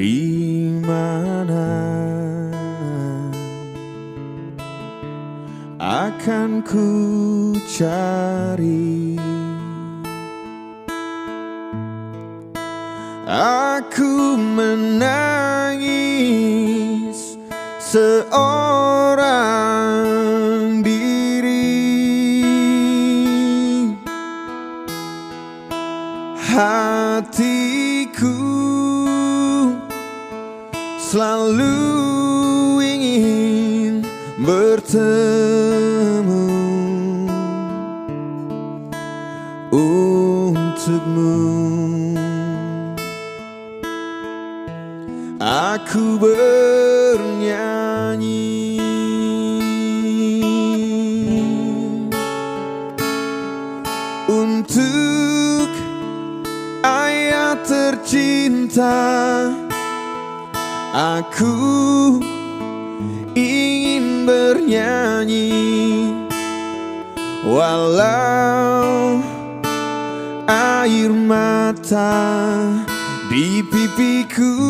di mana akan ku cari. Aku menangis seorang diri, hatiku selalu ingin bertemu untukmu. Aku bernyanyi untuk ayah tercinta. Aku ingin bernyanyi walau air mata di pipiku.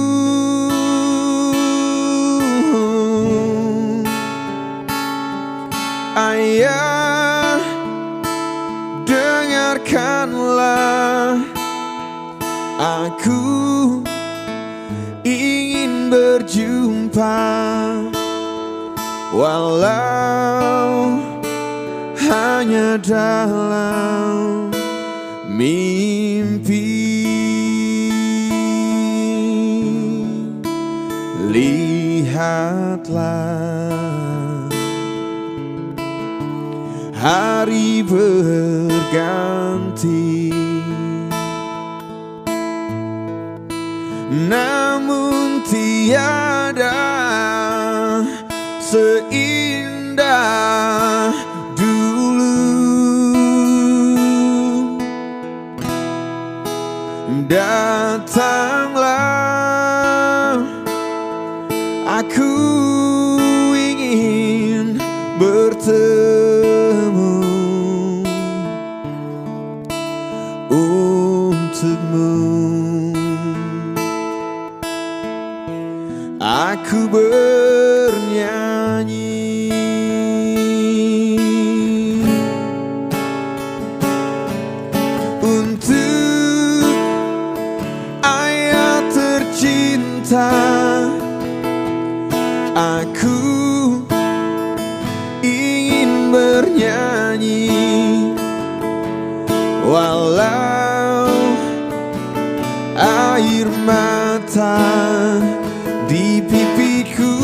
Ayah, dengarkanlah, aku ingin berjumpa walau hanya dalam mimpi. Lihatlah, hari berganti, namun tiada seindah dulu. Datanglah, aku ingin bertemu untukmu. Aku bernyanyi untuk ayah tercinta. Aku ingin bernyanyi walau air mata di pipiku.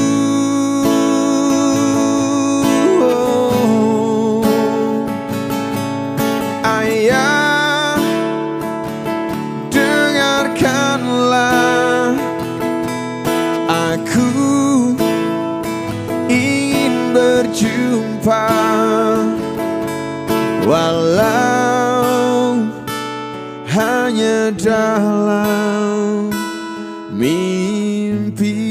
Ayah, dengarkanlah, aku ingin berjumpa walau hanya dalam mimpi.